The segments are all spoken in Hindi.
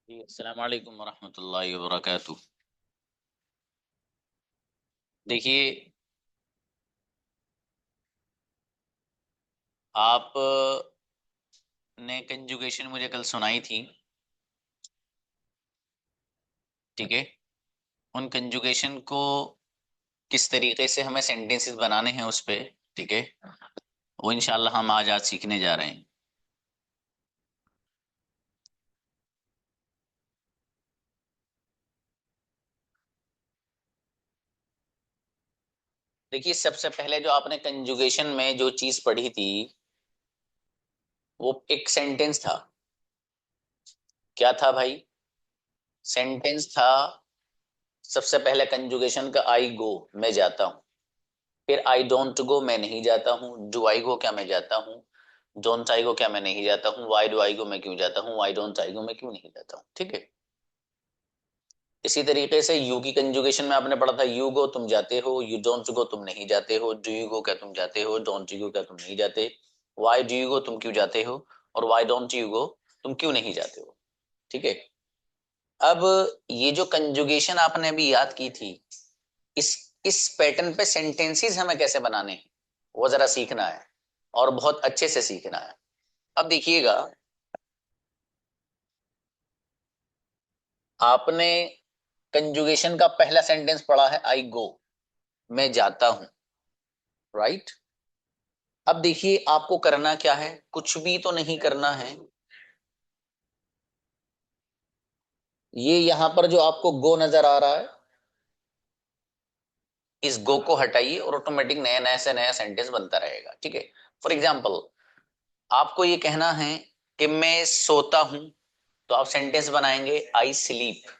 जी, अस्सलाम वालेकुम वरहमतुल्लाहि वबरकातुह। देखिए, आप ने कंजुगेशन मुझे कल सुनाई थी। ठीक है। उन कंजुगेशन को किस तरीके से हमें सेंटेंसेस बनाने हैं उस पे। ठीक है। वो इंशाल्लाह हम आज सीखने जा रहे हैं। देखिए, सबसे पहले जो आपने कंजुगेशन में जो चीज पढ़ी थी वो एक सेंटेंस था। क्या था भाई? सेंटेंस था। सबसे पहले कंजुगेशन का आई गो, मैं जाता हूं। फिर आई डोंट गो, मैं नहीं जाता हूँ। डू आई गो, क्या मैं जाता हूँ। डोंट आई गो, क्या मैं नहीं जाता हूँ। वाई डू आई गो, मैं क्यों जाता हूँ। वाई डोंट आई गो, मैं क्यों नहीं जाता हूँ। ठीक है। इसी तरीके से यू की कंजुगेशन में आपने पढ़ा था, यू गो तुम जाते हो, यू डोंट गो तुम नहीं जाते हो, डू यू गो क्या तुम जाते हो, डोंट यू गो क्या तुम नहीं जाते, वाई डू यू गो तुम क्यों जाते हो, और वाई डोंट यू गो तुम क्यों नहीं जाते हो। ठीक है। अब ये जो कंजुगेशन आपने अभी याद की थी, इस इस पैटर्न पे सेंटेंसेस हमें कैसे बनाने हैं वो जरा सीखना है, और बहुत अच्छे से सीखना है। अब देखिएगा, आपने कंजुगेशन का पहला सेंटेंस पढ़ा है आई गो, मैं जाता हूं। राइट। अब देखिए, आपको करना क्या है, कुछ भी तो नहीं करना है। ये यहां पर जो आपको गो नजर आ रहा है, इस गो को हटाइए और ऑटोमेटिक नया नया से नया सेंटेंस बनता रहेगा। ठीक है। फॉर एग्जाम्पल, आपको ये कहना है कि मैं सोता हूं, तो आप सेंटेंस बनाएंगे आई स्लीप।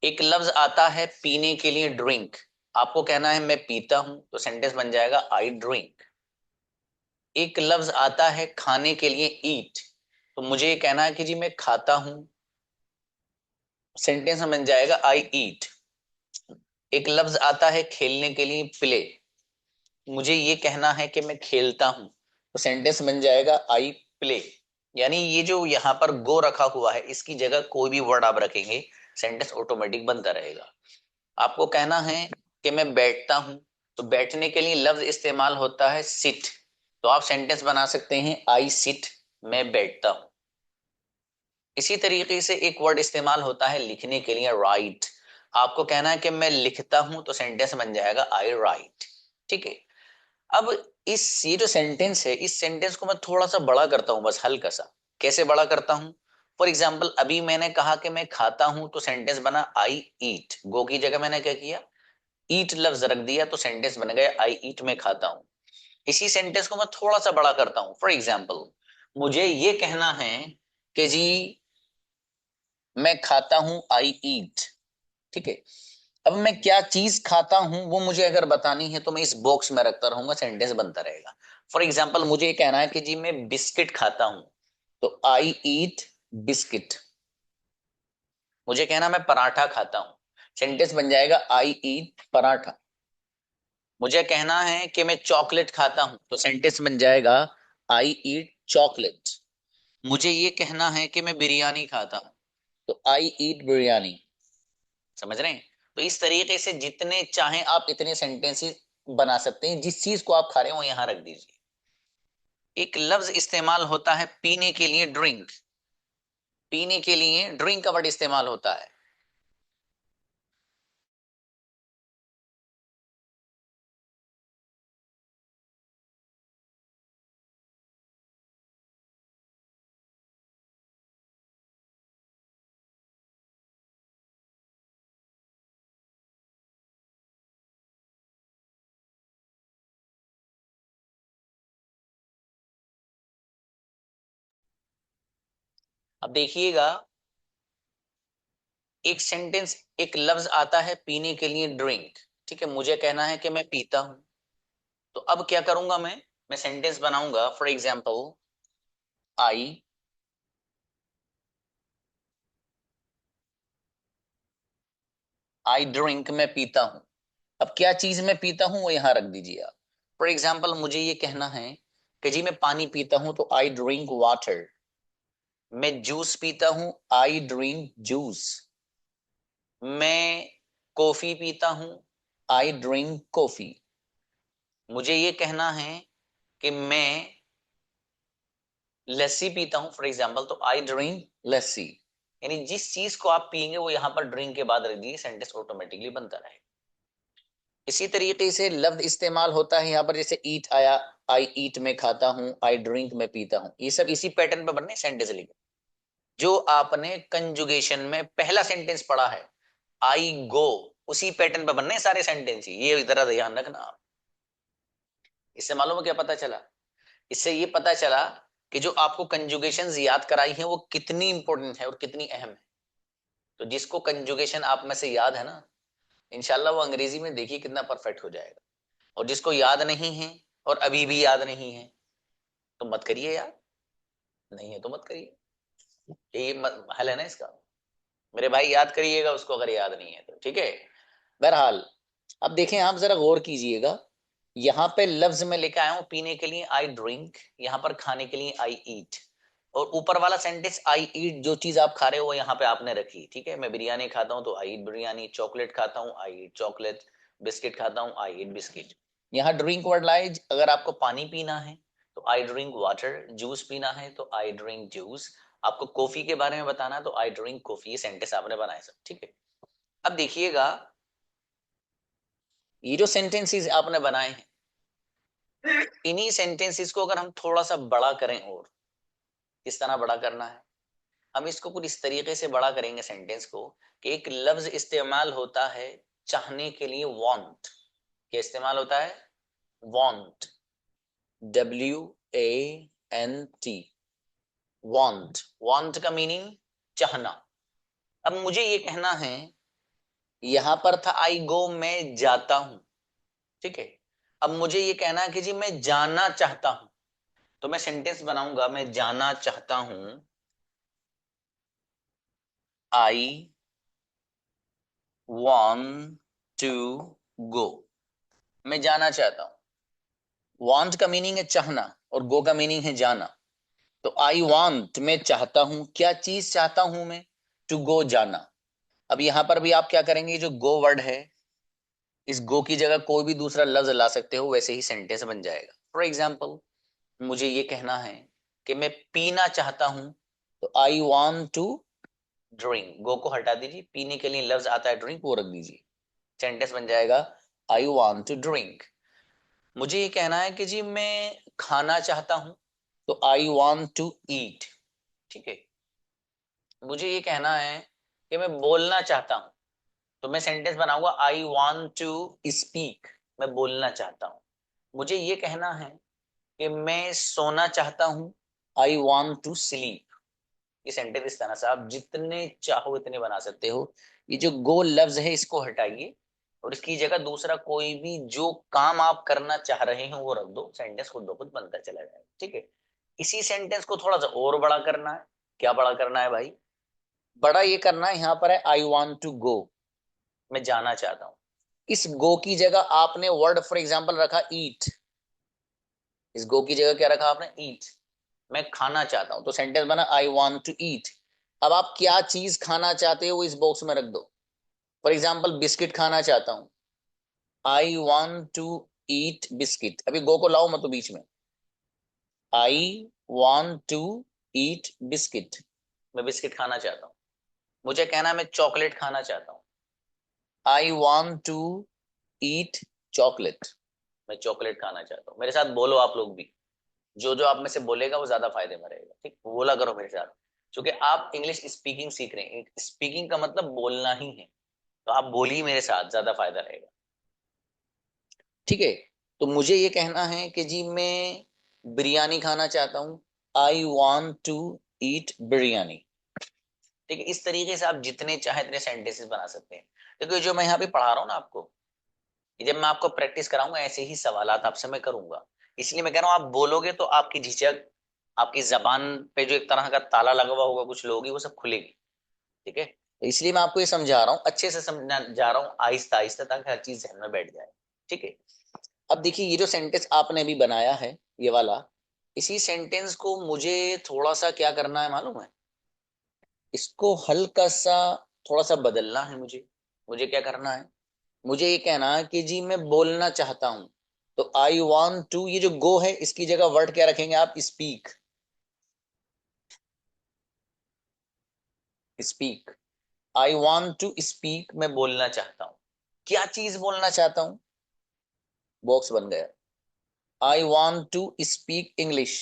एक लफ्ज आता है पीने के लिए, ड्रिंक। आपको कहना है मैं पीता हूं, तो सेंटेंस बन जाएगा आई ड्रिंक। एक लफ्ज आता है खाने के लिए, ईट। तो मुझे ये कहना है कि जी मैं खाता हूं, सेंटेंस में बन जाएगा आई ईट। एक लफ्ज आता है खेलने के लिए, प्ले। मुझे ये कहना है कि मैं खेलता हूं, तो सेंटेंस बन जाएगा आई प्ले। यानी ये जो यहाँ पर गो रखा हुआ है, इसकी जगह कोई भी वर्ड आप रखेंगे, सेंटेंस ऑटोमेटिक बनता रहेगा। आपको कहना है कि मैं बैठता हूं, तो बैठने के लिए लफ्ज इस्तेमाल होता है सिट। तो आप सेंटेंस बना सकते हैं आई सिट, मैं बैठता हूं। इसी तरीके से एक वर्ड इस्तेमाल होता है लिखने के लिए, राइट। आपको कहना है कि मैं लिखता हूं, तो सेंटेंस बन जाएगा आई राइट। ठीक है। अब इस ये जो सेंटेंस है, इस सेंटेंस को मैं थोड़ा सा बड़ा करता हूं, बस हल्का सा। कैसे बड़ा करता हूं? फॉर एग्जाम्पल, अभी मैंने कहा कि मैं खाता हूं, तो सेंटेंस बना आई ईट। गो की जगह मैंने क्या किया, ईट लफ्ज रख दिया, तो सेंटेंस बन गया आई ईट, मैं खाता हूं। इसी सेंटेंस को मैं थोड़ा सा बड़ा करता हूं। फॉर एग्जाम्पल, मुझे ये कहना है कि जी मैं खाता हूं, आई ईट। ठीक है। अब मैं क्या चीज खाता हूं वो मुझे अगर बतानी है, तो मैं इस बॉक्स में रखता रहूंगा, सेंटेंस बनता रहेगा। फॉर एग्जाम्पल, मुझे ये कहना है कि जी मैं बिस्किट खाता हूं, तो आई ईट बिस्किट। मुझे कहना मैं पराठा खाता हूं, सेंटेंस बन जाएगा आई ईट पराठा। मुझे कहना है कि मैं चॉकलेट खाता हूं, तो सेंटेंस बन जाएगा आई ईट चॉकलेट। मुझे ये कहना है कि मैं बिरयानी खाता हूं, तो आई ईट बिरयानी। समझ रहे हैं? तो इस तरीके से जितने चाहें आप इतने सेंटेंसेस बना सकते हैं। जिस चीज को आप खा रहे हो यहां रख दीजिए। एक लफ्ज इस्तेमाल होता है पीने के लिए, ड्रिंक। पीने के लिए ड्रिंक का वर्ड इस्तेमाल होता है। अब देखिएगा, एक सेंटेंस, एक लफ्ज आता है पीने के लिए, ड्रिंक। ठीक है। मुझे कहना है कि मैं पीता हूं, तो अब क्या करूंगा मैं सेंटेंस बनाऊंगा। For example, I I drink, मैं पीता हूं। अब क्या चीज मैं पीता हूं वो यहां रख दीजिए आप। फॉर एग्जाम्पल, मुझे ये कहना है कि जी मैं पानी पीता हूं, तो आई ड्रिंक वाटर। मैं जूस पीता हूं, आई ड्रिंक जूस। मैं कॉफी पीता हूं, आई ड्रिंक कॉफी। मुझे ये कहना है कि मैं लस्सी पीता हूं फॉर एग्जाम्पल, तो आई ड्रिंक लस्सी। यानी जिस चीज को आप पियेंगे वो यहां पर ड्रिंक के बाद रख दीजिए, सेंटेंस ऑटोमेटिकली बनता रहेगा। इसी तरीके से लफ्ज इस्तेमाल होता है यहाँ पर, जैसे ईट आया, आई ईट में खाता हूं, आई ड्रिंक में पीता हूं। ये सब इसी पैटर्न पे बनने सेंटेंस लिखे जो आपने कंजुगेशन में पहला सेंटेंस पढ़ा है, आई गो, उसी पैटर्न पे बनने सारे सेंटेंस ही। ये जरा ध्यान रखना आप। इससे मालूम है क्या पता चला? इससे ये पता चला कि जो आपको कंजुगेशन याद कराई है वो कितनी इंपॉर्टेंट है और कितनी अहम है। तो जिसको कंजुगेशन आप में से याद है ना, इंशाल्लाह वो अंग्रेजी में देखिए कितना परफेक्ट हो जाएगा। और जिसको याद नहीं है और अभी भी याद नहीं है तो मत करिए यार, नहीं है तो मत करिए। यही हल है ना इसका। मेरे भाई याद करिएगा उसको अगर याद नहीं है तो, ठीक है। बहरहाल अब देखें, आप जरा गौर कीजिएगा, यहाँ पे लफ्ज में लेकर आया हूं पीने के लिए आई ड्रिंक, यहाँ पर खाने के लिए आई ईट, और ऊपर वाला सेंटेंस आई ईट, जो चीज आप खा रहे हो वो यहाँ पे आपने रखी, ठीक है। मैं बिरयानी खाता हूँ तो आई ईट बिरयानी, चॉकलेट खाता हूँ आई ईट चॉकलेट, बिस्किट खाता हूँ आई ईट बिस्किट। यहाँ ड्रिंक वर्ड लाए, अगर आपको पानी पीना है तो आई ड्रिंक वाटर, जूस पीना है तो आई ड्रिंक जूस, आपको कॉफी के बारे में बताना है तो आई ड्रिंक कॉफी। ये सेंटेंस आपने बनाए सब, ठीक है। अब देखिएगा, ये जो सेंटेंसेस आपने बनाए हैं, इन्हीं सेंटेंसेस को अगर हम थोड़ा सा बड़ा करें, और किस तरह बड़ा करना है, हम इसको कुछ इस तरीके से बड़ा करेंगे सेंटेंस को कि एक लफ्ज इस्तेमाल होता है चाहने के लिए, वांट। क्या इस्तेमाल होता है? Want, WANT, want. वांट का मीनिंग चाहना। अब मुझे ये कहना है, यहां पर था आई गो, मैं जाता हूं, ठीक है। अब मुझे ये कहना है कि जी मैं जाना चाहता हूं, तो मैं सेंटेंस बनाऊंगा, मैं जाना चाहता हूं, आई want टू गो। मैं जाना चाहता हूं। want का मीनिंग है चाहना और go का मीनिंग है जाना। तो आई want, मैं चाहता हूं, क्या चीज चाहता हूं मैं? टू गो, जाना। अब यहां पर भी आप क्या करेंगे, जो गो वर्ड है, इस गो की जगह कोई भी दूसरा लफ्ज ला सकते हो, वैसे ही सेंटेंस बन जाएगा। फॉर एग्जाम्पल, मुझे ये कहना है कि मैं पीना चाहता हूं, तो आई want टू ड्रिंक, गो को हटा दीजिए, पीने के लिए लफ्ज आता है ड्रिंक, वो रख दीजिए, सेंटेंस बन जाएगा आई want टू ड्रिंक। मुझे ये कहना है कि जी मैं खाना चाहता हूं, तो आई want टू ईट, ठीक है। मुझे ये कहना है कि मैं बोलना चाहता हूं, तो मैं सेंटेंस बनाऊंगा आई want टू स्पीक, मैं बोलना चाहता हूं। मुझे ये कहना है कि मैं सोना चाहता हूं, आई want टू स्लीप। ये सेंटेंस इस तरह से आप जितने चाहो इतने बना सकते हो। ये जो गो लफ्ज है इसको हटाइए और इसकी जगह दूसरा कोई भी जो काम आप करना चाह रहे हो वो रख दो, सेंटेंस खुद ब खुद बनता चला जाएगा, ठीक है। इसी सेंटेंस को थोड़ा सा और बड़ा करना है। क्या बड़ा करना है भाई? बड़ा ये करना है, यहाँ पर है आई want टू गो, मैं जाना चाहता हूं। इस गो की जगह आपने वर्ड फॉर एग्जाम्पल रखा ईट, इस गो की जगह क्या रखा आपने? ईट। मैं खाना चाहता हूं, तो सेंटेंस बना आई want टू ईट। अब आप क्या चीज खाना चाहते हो इस बॉक्स में रख दो। फॉर एग्जाम्पल, बिस्किट खाना चाहता हूं, आई want टू ईट बिस्किट। अभी गो को लाओ मत तो बीच में, आई want टू ईट बिस्किट, मैं बिस्किट खाना चाहता हूं। मुझे कहना है मैं चॉकलेट खाना चाहता हूं, आई want टू ईट चॉकलेट, मैं चॉकलेट खाना चाहता हूं। मेरे साथ बोलो आप लोग भी, जो जो आप में से बोलेगा वो ज्यादा फायदे में रहेगा, ठीक, बोला करो मेरे साथ, क्योंकि आप इंग्लिश स्पीकिंग सीख रहे हैं, स्पीकिंग का मतलब बोलना ही है, तो आप बोलिए मेरे साथ, ज्यादा फायदा रहेगा, ठीक है। तो मुझे ये कहना है कि जी मैं बिरयानी खाना चाहता हूं, आई want टू ईट बिरयानी, ठीक है। इस तरीके से आप जितने चाहे इतने सेंटेंसेस बना सकते हैं। देखो जो मैं यहाँ पे पढ़ा रहा हूँ ना आपको, जब मैं आपको प्रैक्टिस कराऊंगा ऐसे ही सवालात आपसे मैं करूंगा, इसलिए मैं कह रहा हूँ आप बोलोगे तो आपकी झिझक, आपकी जबान पे जो एक तरह का ताला लगा हुआ होगा कुछ लोगों की, वो सब खुलेगी, ठीक है। तो इसलिए मैं आपको ये समझा रहा हूँ, अच्छे से समझा जा रहा हूँ, आहिस्ता आहिस्ता, ताकि हर चीज ध्यान में बैठ जाए, ठीक है। अब देखिए, ये जो सेंटेंस आपने अभी बनाया है ये वाला, इसी सेंटेंस को मुझे थोड़ा सा क्या करना है मालूम है? इसको हल्का सा थोड़ा सा बदलना है मुझे। मुझे क्या करना है? मुझे ये कहना है कि जी मैं बोलना चाहता हूं। तो आई वॉन्ट टू, ये जो गो है इसकी जगह वर्ड क्या रखेंगे आप? Speak. Speak. I want to speak, मैं बोलना चाहता हूं। क्या चीज बोलना चाहता हूं? बॉक्स बन गया। I want to speak English,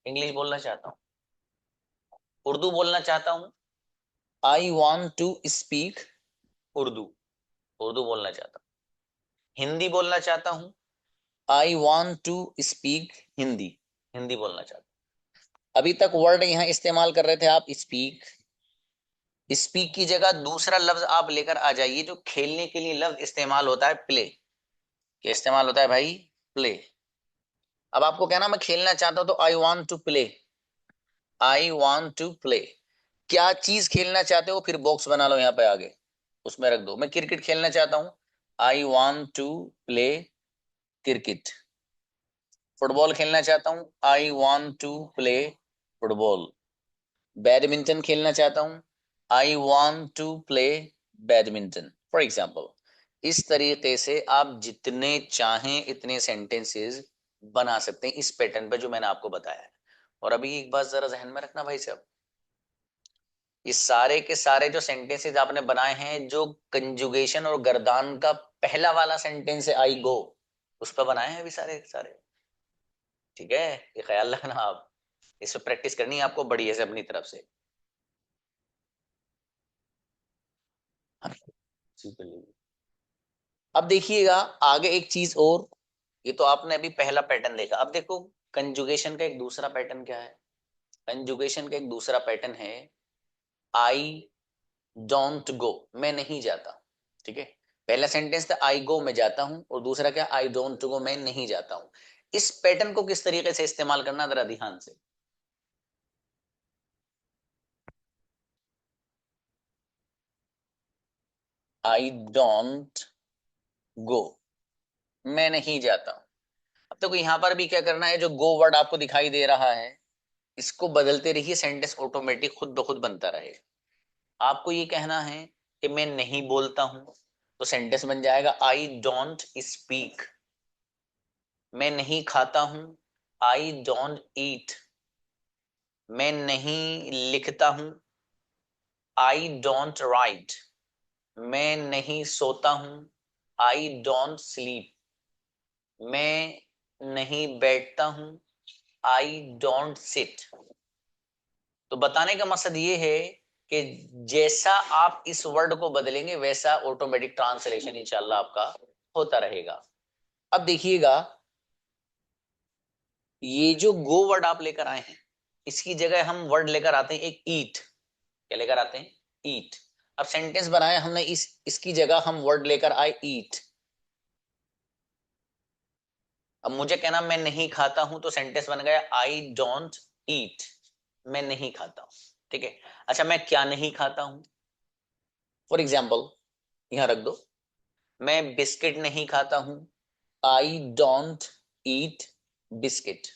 English बोलना चाहता हूं। उर्दू बोलना चाहता हूं। I want to speak Urdu, Urdu बोलना चाहता हूं। हिंदी बोलना चाहता हूं। I want to speak Hindi, Hindi बोलना चाहता हूं। अभी तक वर्ड यहां इस्तेमाल कर रहे थे आप स्पीक। स्पीक की जगह दूसरा लफ्ज आप लेकर आ जाइए जो खेलने के लिए लफ्ज इस्तेमाल होता है, प्ले। क्या इस्तेमाल होता है भाई? प्ले। अब आपको कहना मैं खेलना चाहता हूं तो I want to play. I want to play. क्या चीज खेलना चाहते हो? फिर बॉक्स बना लो यहाँ पे आगे, उसमें रख दो। मैं क्रिकेट खेलना चाहता हूं। I want to play cricket. Football खेलना चाहता हूं। I want to play football. Badminton खेलना चाहता हूं। I want to play badminton, for example. इस तरीके से आप जितने चाहें इतने सेंटेंसेस बना सकते हैं इस पैटर्न पे जो मैंने आपको बताया है। और अभी एक बात जरा जहन में रखना भाई साहब, ये सारे के सारे जो सेंटेंसेस आपने बनाए हैं, जो कंजुगेशन और गर्दान का पहला वाला सेंटेंस है आई गो, उस पर बनाए हैं अभी सारे के सारे। ठीक है, ये ख्याल रखना आप। इस पर प्रैक्टिस करनी है आपको बढ़िया से अपनी तरफ से। हाँ, अब देखिएगा आगे एक चीज और। ये तो आपने अभी पहला पैटर्न देखा, अब देखो कंजुगेशन का एक दूसरा पैटर्न क्या है। कंजुगेशन का एक दूसरा पैटर्न है आई डोंट गो, मैं नहीं जाता। ठीक है, पहला सेंटेंस था आई गो, मैं जाता हूं, और दूसरा क्या? आई डोंट गो, मैं नहीं जाता हूं। इस पैटर्न को किस तरीके से इस्तेमाल करना जरा ध्यान से। आई डोंट गो, मैं नहीं जाता हूं। अब देखो यहां पर भी क्या करना है, जो गो वर्ड आपको दिखाई दे रहा है इसको बदलते रहिए, सेंटेंस ऑटोमेटिक खुद ब खुद बनता रहेगा। आपको ये कहना है कि मैं नहीं बोलता हूं, तो सेंटेंस बन जाएगा आई डोंट स्पीक। मैं नहीं खाता हूं, आई डोंट ईट। मैं नहीं लिखता हूं, आई डोंट राइट। मैं नहीं सोता हूं, आई डोंट स्लीप। मैं नहीं बैठता हूं, आई डोंट सिट। तो बताने का मकसद ये है कि जैसा आप इस वर्ड को बदलेंगे वैसा ऑटोमेटिक ट्रांसलेशन इंशाल्लाह आपका होता रहेगा। अब देखिएगा ये जो गो वर्ड आप लेकर आए हैं इसकी जगह हम वर्ड लेकर आते हैं एक ईट। क्या लेकर आते हैं? ईट। अब सेंटेंस बनाया हमने, इस इसकी जगह हम वर्ड लेकर आए ईट। अब मुझे कहना मैं नहीं खाता हूं, तो सेंटेंस बन गया आई डोंट ईट, मैं नहीं खाता हूं। ठीक है, अच्छा मैं क्या नहीं खाता हूं? फॉर एग्जाम्पल यहां रख दो, मैं बिस्किट नहीं खाता हूं। I don't eat biscuit.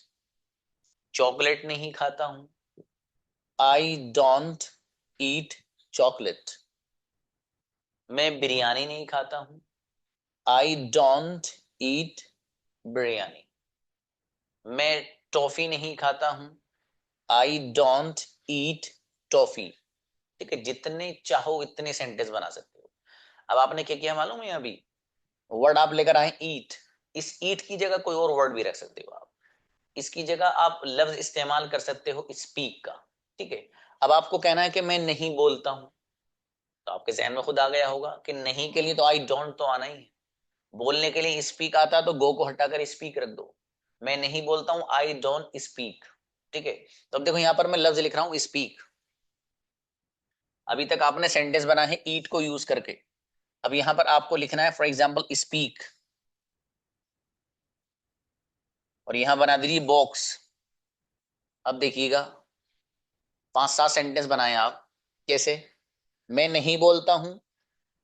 Chocolate नहीं खाता हूं। I don't eat chocolate. मैं बिरयानी नहीं खाता हूं। I don't eat biryani. मैं टॉफी नहीं खाता हूं। I don't eat toffee. ठीक है, जितने चाहो इतने सेंटेंस बना सकते हो। अब आपने क्या किया मालूम है? अभी वर्ड आप लेकर आए ईट, इस ईट की जगह कोई और वर्ड भी रख सकते हो आप। इसकी जगह आप लफ्ज इस्तेमाल कर सकते हो स्पीक का। ठीक है, अब आपको कहना है कि मैं नहीं बोलता हूं, तो आपके जहन में खुद आ गया होगा कि नहीं के लिए तो आई डोंट तो आना ही है। बोलने के लिए स्पीक आता तो गो को हटाकर स्पीक रख दो। मैं नहीं बोलता हूं, आई डोंट स्पीक। ठीक है, तो अब देखो यहां पर मैं लफ्ज लिख रहा हूं स्पीक। अभी तक आपने सेंटेंस बना है ईट को यूज करके। अब यहां पर आपको लिखना है फॉर एग्जाम्पल स्पीक, और यहां बना दीजिए बॉक्स। अब देखिएगा 5-7 सेंटेंस बनाए आप। कैसे? मैं नहीं बोलता हूं,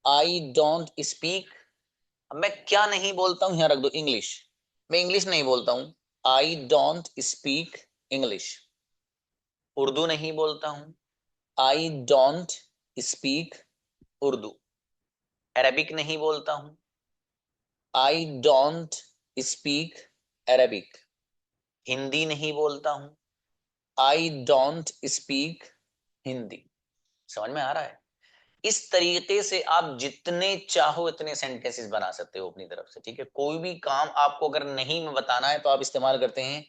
आई डोंट स्पीक। अब मैं क्या नहीं बोलता हूं, यहां रख दो इंग्लिश। मैं इंग्लिश नहीं बोलता हूं, I don't speak English. Urdu नहीं बोलता हूं, I don't speak Urdu, Arabic नहीं बोलता हूं। I don't speak Arabic, Hindi नहीं बोलता हूं। I don't speak Hindi. समझ में आ रहा है? इस तरीके से आप जितने चाहो इतने सेंटेंसेस बना सकते हो अपनी तरफ से, ठीक है। कोई भी काम आपको अगर नहीं में बताना है तो आप इस्तेमाल करते हैं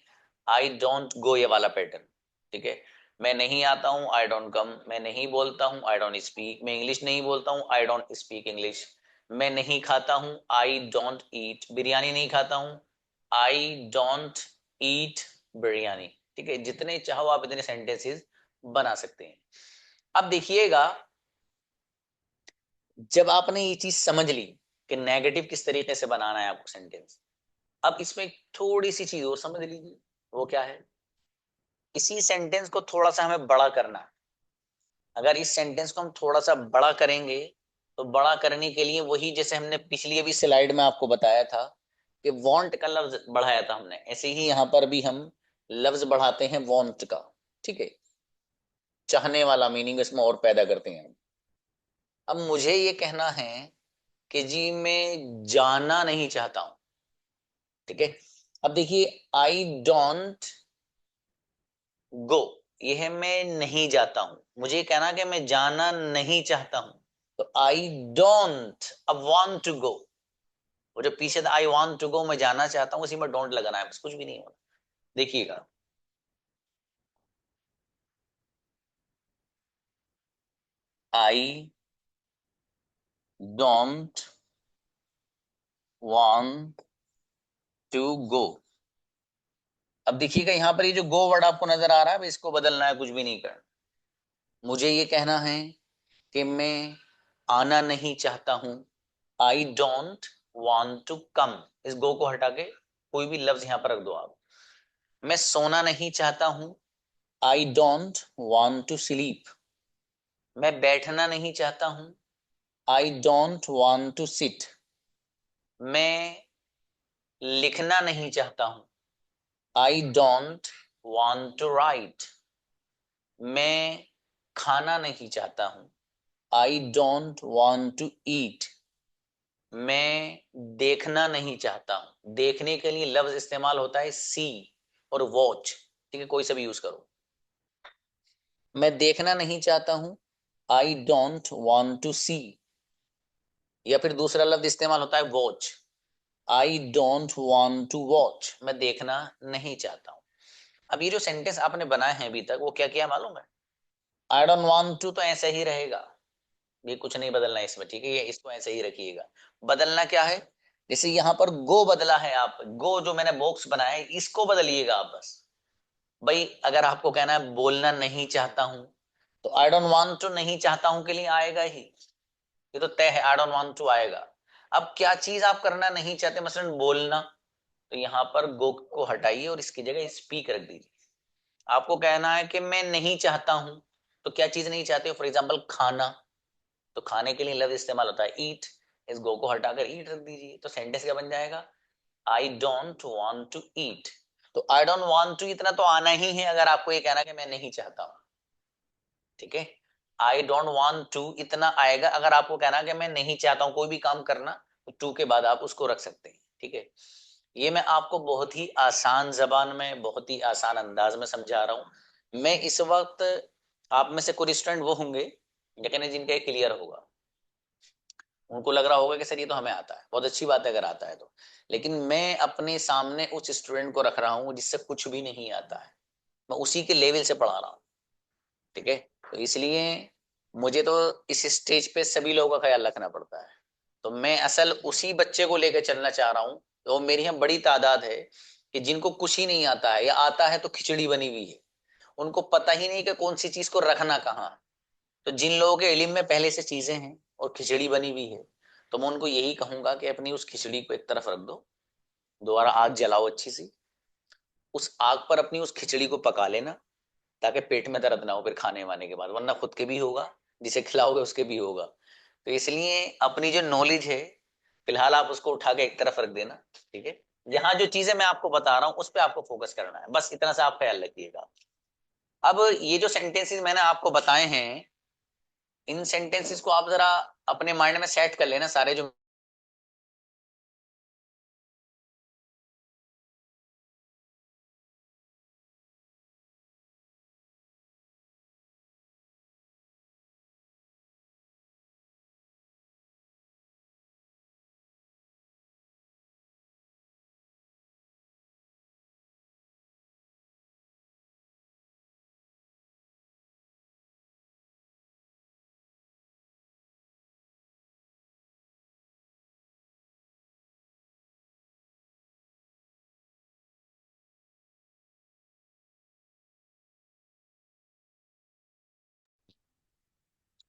आई डोंट गो, ये वाला पैटर्न, ठीक है। मैं नहीं आता हूं, आई डोंट कम। मैं नहीं बोलता हूं, आई डोंट स्पीक। मैं इंग्लिश नहीं बोलता हूं, आई डोंट स्पीक इंग्लिश। मैं नहीं खाता हूं, आई डोंट ईट। बिरयानी नहीं खाता हूं, आई डोंट ईट बिरयानी, ठीक है। जितने चाहो आप इतने सेंटेंसेस बना सकते हैं। अब देखिएगा, जब आपने ये चीज समझ ली कि नेगेटिव किस तरीके से बनाना है आपको सेंटेंस, अब इसमें थोड़ी सी चीज और समझ लीजिए। वो क्या है? इसी सेंटेंस को थोड़ा सा हमें बड़ा करना है। अगर इस सेंटेंस को हम थोड़ा सा बड़ा करेंगे तो बड़ा करने के लिए वही, जैसे हमने पिछली अभी स्लाइड में आपको बताया था कि वांट का लफ्ज बढ़ाया था हमने, ऐसे ही यहां पर भी हम लफ्ज बढ़ाते हैं वांट का, ठीक है। चाहने वाला मीनिंग इसमें और पैदा करते हैं। अब मुझे ये कहना है कि जी मैं जाना नहीं चाहता हूं, ठीक है। अब देखिए, आई डोंट गो, ये है मैं नहीं जाता हूं। मुझे कहना कि मैं जाना नहीं चाहता हूं, तो आई डोंट, अब वांट टू गो, वो जो पीछे था आई वांट टू गो, मैं जाना चाहता हूं, उसी में डोंट लगाना है, बस कुछ भी नहीं होना। देखिएगा, I don't want to go. अब देखिएगा यहां पर ये जो गो वर्ड आपको नजर आ रहा है, इसको बदलना है, कुछ भी नहीं करना। मुझे ये कहना है कि मैं आना नहीं चाहता हूं, I don't want to come. इस गो को हटा के कोई भी लफ्ज यहां पर रख दो आप। मैं सोना नहीं चाहता हूं, I don't want to sleep. मैं बैठना नहीं चाहता हूं, I don't want to sit. मैं लिखना नहीं चाहता हूं, I don't want to write. मैं खाना नहीं चाहता हूं, I don't want to eat. मैं देखना नहीं चाहता हूं, देखने के लिए लफ्ज इस्तेमाल होता है सी और वॉच, ठीक है, कोई सा भी यूज करो। मैं देखना नहीं चाहता हूं, I don't want to see. या फिर दूसरा लफ्ज इस्तेमाल होता है watch, I don't want to watch. मैं देखना नहीं चाहता हूं। अब ये जो सेंटेंस आपने बनाए हैं अभी तक, वो क्या किया मालूम है? आई डोंट वांट टू तो ऐसा ही रहेगा, ये कुछ नहीं बदलना है इसमें, ठीक है। ये इसको ऐसे ही रखिएगा। बदलना क्या है? जैसे यहां पर गो बदला है, आप गो जो मैंने बॉक्स बनाया है इसको बदलिएगा आप बस। भाई अगर आपको कहना है बोलना नहीं चाहता हूं, तो आई डोंट वांट टू नहीं चाहता हूं के लिए आएगा ही, ये तो तय है, आई डोंट वांट टू आएगा। अब क्या चीज आप करना नहीं चाहते, मसलन बोलना, तो यहाँ पर गो को हटाइए और इसकी जगह स्पीक रख दीजिए। आपको कहना है कि मैं नहीं चाहता हूं, तो क्या चीज नहीं चाहते हो? फॉर एग्जाम्पल खाना, तो खाने के लिए लफ्ज इस्तेमाल होता है ईट। इस गो को हटाकर ईट रख दीजिए, तो सेंटेंस क्या बन जाएगा? I don't want to eat. तो आई डोंट वांट टू इतना तो आना ही है अगर आपको ये कहना कि मैं नहीं चाहता हूं, ठीक है। आई डोंट वांट टू इतना आएगा अगर आपको कहना कि मैं नहीं चाहता हूं कोई भी काम करना, तो टू के बाद आप उसको रख सकते हैं, ठीक है। ये मैं आपको बहुत ही आसान जबान में, बहुत ही आसान अंदाज में समझा रहा हूं। मैं इस वक्त, आप में से कुछ स्टूडेंट वो होंगे लेकिन जिनका क्लियर होगा, उनको लग रहा होगा कि सर ये तो हमें आता है, बहुत अच्छी बात है अगर आता है तो। लेकिन मैं अपने सामने उस स्टूडेंट को रख रहा हूँ जिससे कुछ भी नहीं आता है, मैं उसी के लेवल से पढ़ा रहा हूँ, ठीक है। तो इसलिए मुझे तो इस स्टेज पे सभी लोगों का ख्याल रखना पड़ता है। तो मैं असल उसी बच्चे को लेकर चलना चाह रहा हूँ। तो मेरी यहाँ बड़ी तादाद है कि जिनको कुछ ही नहीं आता है, या आता है तो खिचड़ी बनी हुई है, उनको पता ही नहीं कि कौन सी चीज को रखना कहाँ है। तो जिन लोगों के इल्म में पहले से चीजें हैं और खिचड़ी बनी हुई है, तो मैं उनको यही कहूंगा कि अपनी उस खिचड़ी को एक तरफ रख दो, दोबारा आग जलाओ अच्छी सी, उस आग पर अपनी उस खिचड़ी को पका लेना, ताकि पेट में दर्द ना हो फिर खाने वाने के बाद, वरना खुद के भी होगा, जिसे खिलाओगे उसके भी होगा। तो इसलिए अपनी जो नॉलेज है फिलहाल आप उसको उठा के एक तरफ रख देना, ठीक है। जहां जो चीजें मैं आपको बता रहा हूँ उस पर आपको फोकस करना है, बस इतना सा आप ख्याल रखिएगा। अब ये जो सेंटेंसेस मैंने आपको बताए हैं, इन सेंटेंसेस को आप जरा अपने माइंड में सेट कर लेना सारे जो।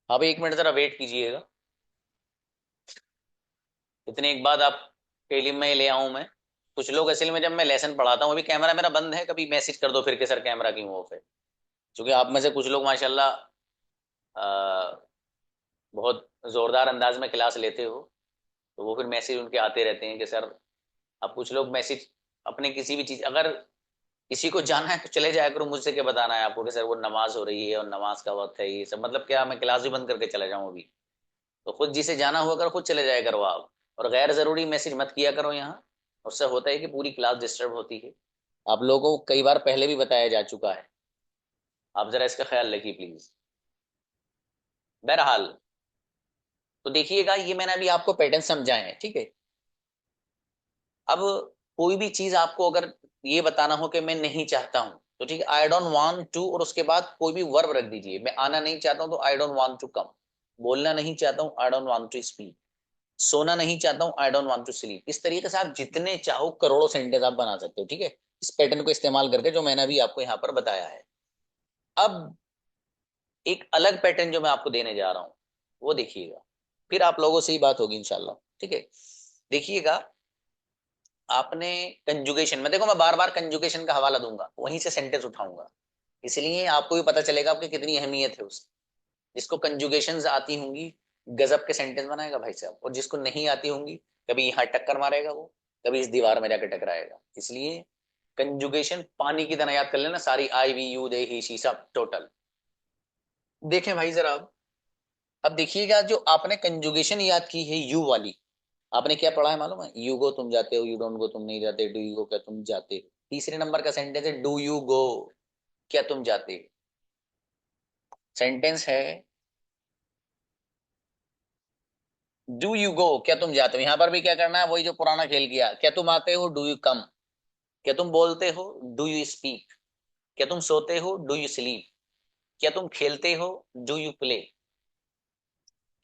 अब 1 मिनट जरा वेट कीजिएगा, इतने एक बाद आप टेलीम में ले आऊं मैं। कुछ लोग असल में जब मैं लेसन पढ़ाता हूँ, अभी कैमरा मेरा बंद है, कभी मैसेज कर दो फिर के सर कैमरा क्यों ऑफ है। क्योंकि आप में से कुछ लोग माशाल्लाह बहुत जोरदार अंदाज में क्लास लेते हो, तो वो फिर मैसेज उनके आते रहते हैं कि सर, अब कुछ लोग मैसेज अपने किसी भी चीज, अगर किसी को जाना है तो चले जाया करो, मुझसे क्या बताना है आपको कि सर वो नमाज हो रही है और नमाज का वक्त है, ये सब मतलब क्या मैं क्लास भी बंद करके चला जाऊं अभी। तो खुद जिसे जाना हुआ करो, खुद चले जाया करो आप, और गैर जरूरी मैसेज मत किया करो यहाँ। उससे होता है कि पूरी क्लास डिस्टर्ब होती है। आप लोगों को कई बार पहले भी बताया जा चुका है, आप जरा इसका ख्याल रखिए प्लीज। बहरहाल, तो देखिएगा ये मैंने अभी आपको पैटर्न समझाए हैं, ठीक है। अब कोई भी चीज आपको अगर ये बताना हो कि मैं नहीं चाहता हूं, तो ठीक है, आई डोंट वांट टू, और उसके बाद कोई भी वर्ब रख दीजिए। मैं आना नहीं चाहता हूं तो I don't want to come, बोलना नहीं चाहता हूं I don't want to speak, सोना नहीं चाहता हूं I don't want to sleep. इस तरीके से आप जितने चाहो करोड़ों सेंटेंस आप बना सकते हो, ठीक है, इस पैटर्न को इस्तेमाल करके जो मैंने अभी आपको यहाँ पर बताया है। अब एक अलग पैटर्न जो मैं आपको देने जा रहा हूं, वो देखिएगा, फिर आप लोगों से ही बात होगी इंशाल्लाह, ठीक है। देखिएगा, आपने कंजुगेशन में देखो, मैं बार बार कंजुगेशन का हवाला दूंगा, वहीं से सेंटेंस उठाऊंगा, इसलिए आपको भी पता चलेगा आपकी कितनी अहमियत है उसकी। जिसको कंजुगेशंस आती होंगी, गजब के सेंटेंस बनाएगा भाई साहब, और जिसको नहीं आती होंगी, कभी यहाँ टक्कर मारेगा वो, कभी इस दीवार में जाकर टकराएगा। इसलिए कंजुगेशन पानी की तरह याद कर लेना, सारी I we you they he she सब टोटल। देखें भाई जरा, अब देखिएगा जो आपने कंजुगेशन याद की है यू वाली, आपने क्या पढ़ा है मालूम है? यू गो तुम जाते हो, यू डोंट गो तुम नहीं जाते, डू यू गो क्या तुम जाते हो। तीसरे नंबर का सेंटेंस है डू यू गो, क्या तुम जाते हो। सेंटेंस है डू यू गो, क्या तुम जाते हो। यहां पर भी क्या करना है, वही जो पुराना खेल किया, क्या तुम आते हो, डू यू कम, क्या तुम बोलते हो, डू यू स्पीक, क्या तुम सोते हो, डू यू स्लीप, क्या तुम खेलते हो, डू यू प्ले,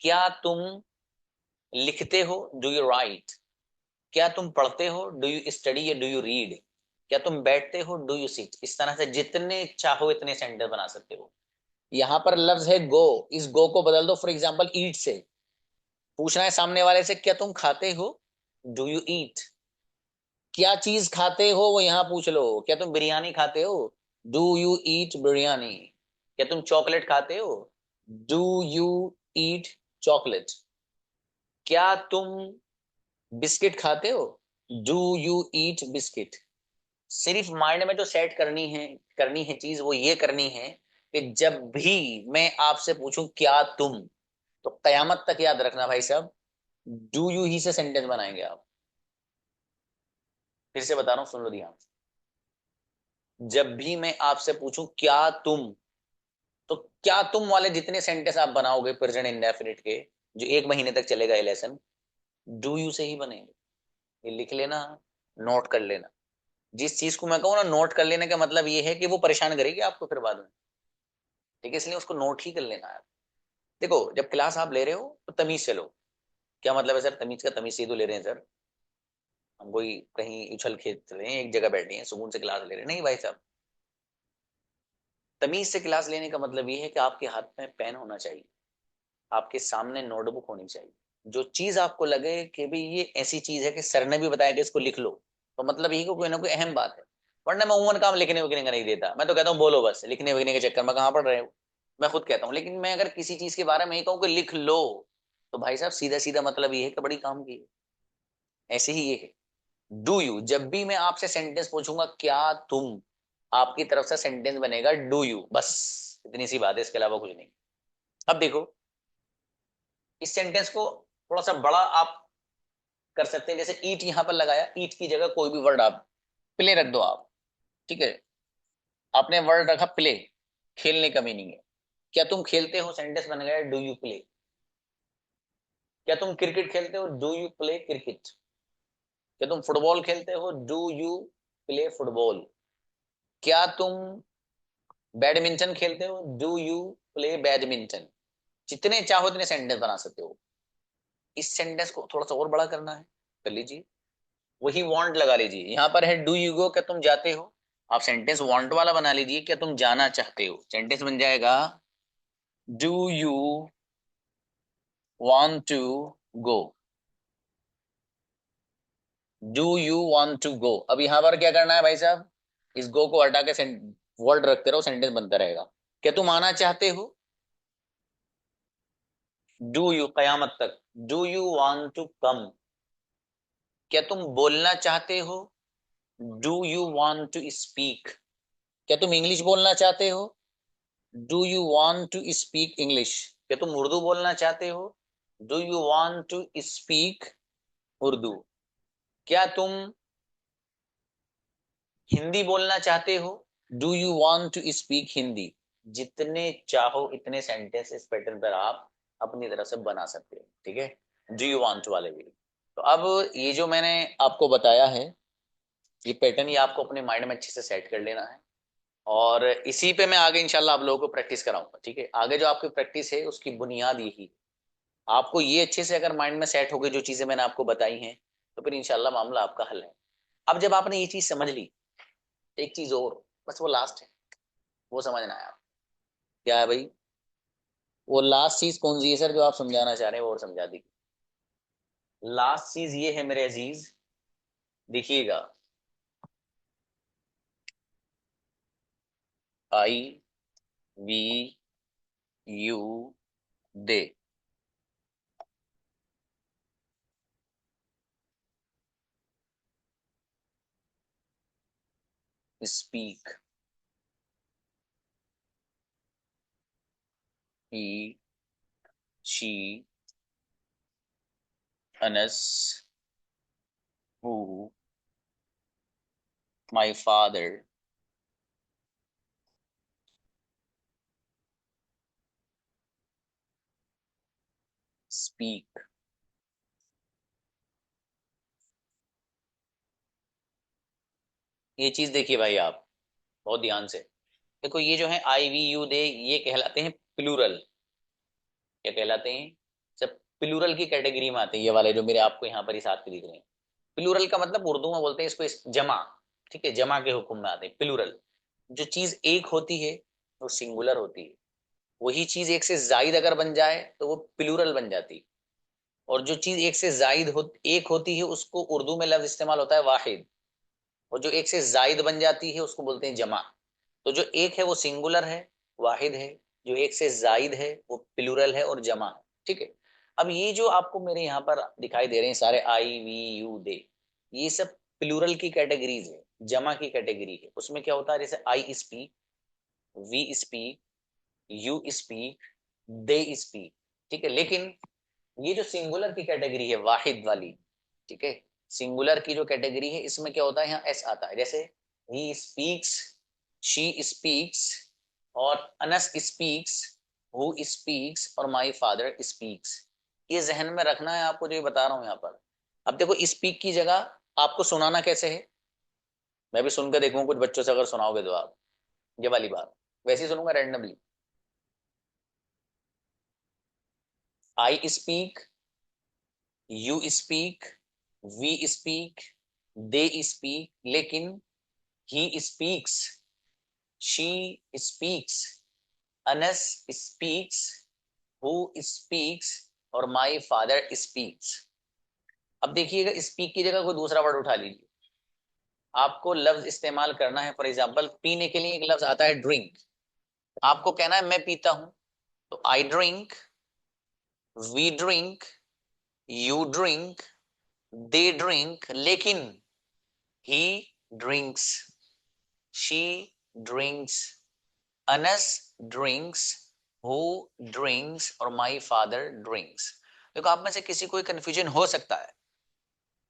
क्या तुम लिखते हो, डू यू राइट, क्या तुम पढ़ते हो, डू यू स्टडी या डू यू रीड, क्या तुम बैठते हो, डू यू सिट। इस तरह से जितने चाहो इतने सेंटेंस बना सकते हो। यहां पर लफ्ज है गो, इस गो को बदल दो, फॉर एग्जाम्पल ईट से। पूछना है सामने वाले से, क्या तुम खाते हो, डू यू ईट, क्या चीज खाते हो वो यहां पूछ लो, क्या तुम बिरयानी खाते हो, डू यू ईट बिरयानी, क्या तुम चॉकलेट खाते हो, डू यू ईट चॉकलेट, क्या तुम बिस्किट खाते हो, डू यू ईट बिस्किट। सिर्फ माइंड में जो सेट करनी है चीज, वो ये करनी है कि जब भी मैं आपसे पूछूं क्या तुम, तो कयामत तक याद रखना भाई साहब, डू यू ही से सेंटेंस बनाएंगे आप। फिर से बता रहा हूं, सुन लो ध्यान से। जब भी मैं आपसे पूछूं क्या तुम, तो क्या तुम वाले जितने सेंटेंस आप बनाओगे प्रेजेंट इंडेफिनिट के, जो 1 महीने तक चलेगा ये लेसन, डू यू से ही बनेंगे। ये लिख लेना, नोट कर लेना। जिस चीज को मैं कहूँ ना नोट कर लेने का मतलब ये है कि वो परेशान करेगी आपको फिर बाद में, ठीक है, इसलिए उसको नोट ही कर लेना है। देखो, जब क्लास आप ले रहे हो तो तमीज से लो। क्या मतलब है सर तमीज का, तमीज से ही तो ले रहे हैं सर, हम कोई कहीं उछल खेल रहे हैं, एक जगह बैठे हैं सुकून से क्लास ले रहे हैं, नहीं भाई साहब। तमीज से क्लास लेने का मतलब ये है कि आपके हाथ में पेन होना चाहिए, आपके सामने नोटबुक होनी चाहिए। जो चीज आपको लगे कि भाई ये ऐसी चीज है कि सर ने भी बताया कि इसको लिख लो, तो मतलब यही को कोई ना कोई अहम बात है। वरना मैं उमूमन काम लिखने विखने का नहीं देता, मैं तो कहता हूँ बोलो बस, लिखने विखने के चक्कर में कहाँ पड़ रहे हो। मैं खुद कहता हूँ, लेकिन मैं अगर किसी चीज के बारे में ही कहूँ कि लिख लो, तो भाई साहब सीधा सीधा मतलब ये है कि बड़ी काम की है। ऐसे ही ये है, डू यू, जब भी मैं आपसे सेंटेंस पूछूंगा क्या तुम, आपकी तरफ से सेंटेंस बनेगा डू यू, बस इतनी सी बात है, इसके अलावा कुछ नहीं। अब देखो इस सेंटेंस को थोड़ा सा बड़ा आप कर सकते हैं, जैसे ईट यहां पर लगाया, ईट की जगह कोई भी वर्ड आप प्ले रख दो आप, ठीक है। आपने वर्ड रखा प्ले, खेलने का मीनिंग है, क्या तुम खेलते हो, सेंटेंस बन गया डू यू प्ले। क्या तुम क्रिकेट खेलते हो, डू यू प्ले क्रिकेट। क्या तुम फुटबॉल खेलते हो, डू यू प्ले फुटबॉल। क्या तुम बैडमिंटन खेलते हो, डू यू प्ले बैडमिंटन। जितने चाहो उतने सेंटेंस बना सकते हो। इस सेंटेंस को थोड़ा सा और बड़ा करना है, कर लीजिए, वही वांट लगा लीजिए, यहां पर है डू यू गो, क्या तुम जाते हो। आप सेंटेंस वांट वाला बना लीजिए, क्या तुम जाना चाहते हो, सेंटेंस बन जाएगा do you want to go. Do you want to go. अब यहां पर क्या करना है भाई साहब, इस गो को हटा के वर्ड रखते रहो, सेंटेंस बनता रहेगा। क्या तुम आना चाहते हो, डू यू कयामत तक, do you want to come. क्या तुम बोलना चाहते हो, do you want to speak. क्या तुम इंग्लिश बोलना चाहते हो, do you want to speak English. क्या तुम उर्दू बोलना चाहते हो, do you want to speak Urdu. क्या तुम हिंदी बोलना चाहते हो, do you want to speak Hindi. जितने चाहो इतने सेंटेंस इस पैटर्न पर आप अपनी तरफ से बना सकते हो, ठीक है, डू यू वांट वाले भी। तो अब ये जो मैंने आपको बताया है, ये पैटर्न ये आपको अपने माइंड में अच्छे से सेट कर लेना है, और इसी पे मैं आगे इंशाल्लाह आप लोगों को प्रैक्टिस कराऊंगा, ठीक है। आगे जो आपकी प्रैक्टिस है उसकी बुनियाद यही, आपको ये अच्छे से अगर माइंड में सेट हो गई जो चीजें मैंने आपको बताई हैं, तो फिर इंशाल्लाह मामला आपका हल है। अब जब आपने ये चीज समझ ली, एक चीज और, बस वो लास्ट है, वो समझना है आप, क्या है भाई, वो लास्ट चीज कौन सी है सर जो आप समझाना चाह रहे हैं, वो और समझा दी। लास्ट चीज ये है मेरे अजीज, देखिएगा, I we you they. Speak, he she Anas who my father speak. ये चीज देखिए भाई आप बहुत ध्यान से देखो, ये जो है आई वी यू दे, ये कहलाते हैं प्लूरल। क्या कहलाते हैं, सब प्लूरल की कैटेगरी में आते हैं, ये वाले जो मेरे आपको यहाँ पर इस हाथ पे दिख रहे हैं। प्लूरल का मतलब उर्दू में बोलते हैं इसको जमा, ठीक है, जमा के हुक्म में आते हैं प्लूरल। जो चीज एक होती है वो सिंगुलर होती है, वही चीज एक से जायद अगर बन जाए तो वो प्लूरल बन जाती है। और जो चीज एक से जायद एक होती है उसको उर्दू में लफ्ज इस्तेमाल होता है वाहिद, और जो एक से जायद बन जाती है उसको बोलते हैं जमा। तो जो एक है वो सिंगुलर है, वाहिद है, जो एक से जायद है वो प्लूरल है और जमा है, ठीक है। अब ये जो आपको मेरे यहाँ पर दिखाई दे रहे हैं सारे आई वी यू दे, ये सब प्लूरल की कैटेगरीज है, जमा की कैटेगरी है। उसमें क्या होता है, जैसे I speak, we speak, you speak, they speak, ठीक है। लेकिन ये जो सिंगुलर की कैटेगरी है वाहिद वाली, ठीक है, सिंगुलर की जो कैटेगरी है इसमें क्या होता है, यहाँ एस आता है, जैसे ही स्पीक्स, शी स्पीक्स, और अनस स्पीक्स, हु स्पीक्स, और माई फादर स्पीक्स। ये जहन में रखना है आपको जो ये बता रहा हूं यहाँ पर। अब देखो स्पीक की जगह आपको सुनाना कैसे है, मैं भी सुनकर देखूंगा कुछ बच्चों से अगर सुनाओगे तो आप, ये वाली बात वैसे ही सुनूंगा randomly. I speak, you speak, we speak, they speak, लेकिन he speaks, she speaks, Anas speaks, who speaks, और माई फादर स्पीक्स। अब देखिएगा स्पीक की जगह कोई दूसरा वर्ड उठा लीजिए, आपको लफ्ज इस्तेमाल करना है। फॉर एग्जाम्पल पीने के लिए एक लफ्ज आता है ड्रिंक, आपको कहना है मैं पीता हूं, तो I drink, we drink, you drink, they drink, लेकिन he drinks, she drinks, Anas drinks, who drinks और माई फादर ड्रिंक्स। देखो आप में से किसी को कंफ्यूजन हो सकता है।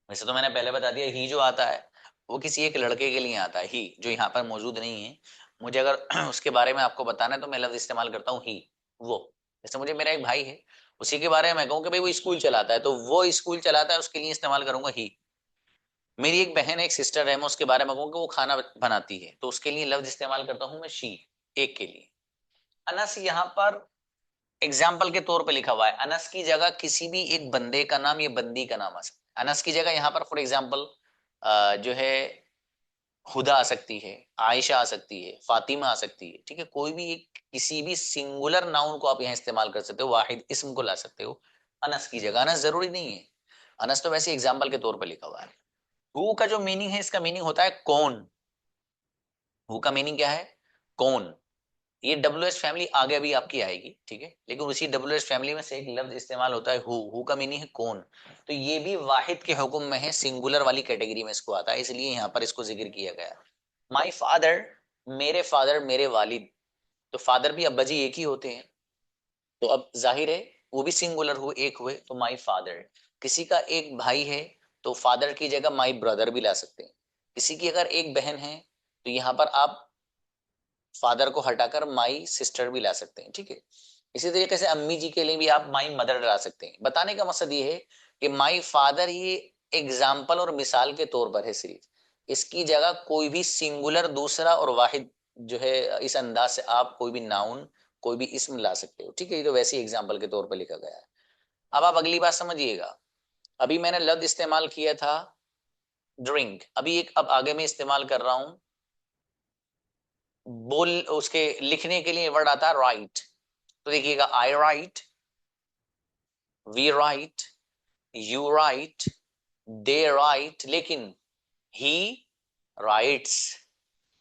वैसे तो मैंने पहले बता दिया, ही जो आता है वो किसी एक लड़के के लिए आता है, ही जो यहाँ पर मौजूद नहीं है। मुझे अगर उसके बारे में आपको बताना है तो मैं लफ्ज इस्तेमाल करता हूँ ही, वो। जैसे मुझे मेरा एक भाई है, उसी के बारे में मैं कहूँ कि भाई वो स्कूल चलाता है, तो वो स्कूल चलाता है उसके लिए इस्तेमाल करूंगा ही। मेरी एक बहन है, एक सिस्टर है, मैं उसके बारे में कहूँ कि वो खाना बनाती है, तो उसके लिए लफ्ज इस्तेमाल करता हूँ मैं शी, एक के लिए। अनस यहाँ पर एग्जाम्पल के तौर पे लिखा हुआ है, अनस की जगह किसी भी एक बंदे का नाम या बंदी का नाम आ सकता है। अनस की जगह यहाँ पर फॉर एग्जाम्पल जो है हुदा आ सकती है, आयशा आ सकती है, फातिमा आ सकती है, ठीक है। कोई भी एक किसी भी सिंगुलर नाउन को आप यहाँ इस्तेमाल कर सकते हो, वाहिद इस्म को ला सकते हो अनस की जगह। अनस जरूरी नहीं है, अनस तो वैसे एग्जाम्पल के तौर पर लिखा हुआ है। हु का जो मीनिंग है, इसका मीनिंग होता है कौन। हु का मीनिंग क्या है, कौन। ये डब्ल्यू एच फैमिली आगे भी आपकी आएगी, ठीक है, लेकिन उसी डब्ल्यू एच फैमिली में से एक लफ्ज इस्तेमाल होता है हु का मीनिंग है कौन। तो ये भी वाहिद के हुक्म में है, सिंगुलर वाली कैटेगरी में इसको आता है, इसलिए यहाँ पर इसको जिक्र किया गया। माई फादर, मेरे फादर, मेरे वालिद। तो फादर भी अब्बा जी एक ही होते हैं, तो अब जाहिर है वो भी सिंगुलर हुए, एक हुए, तो माई फादर। किसी का एक भाई है तो फादर की जगह माई ब्रदर भी ला सकते हैं। किसी की अगर एक बहन है तो यहाँ पर आप फादर को हटाकर माई सिस्टर भी ला सकते हैं, ठीक है। इसी तरीके से अम्मी जी के लिए भी आप माई मदर ला सकते हैं। बताने का मकसद ये है कि माई फादर ये एग्जाम्पल और मिसाल के तौर पर है सिर्फ, इसकी जगह कोई भी सिंगुलर दूसरा और वाहिद जो है, इस अंदाज से आप कोई भी नाउन, कोई भी इसम ला सकते हो, ठीक है। ये तो वैसे ही एग्जाम्पल के तौर पर लिखा गया है। अब आप अगली बात समझिएगा। अभी मैंने लफ्ज इस्तेमाल किया था ड्रिंक, अभी एक अब आगे मैं इस्तेमाल कर रहा हूं, बोल उसके लिखने के लिए वर्ड आता है राइट। तो देखिएगा, I write, we write, you write, they write, लेकिन he writes,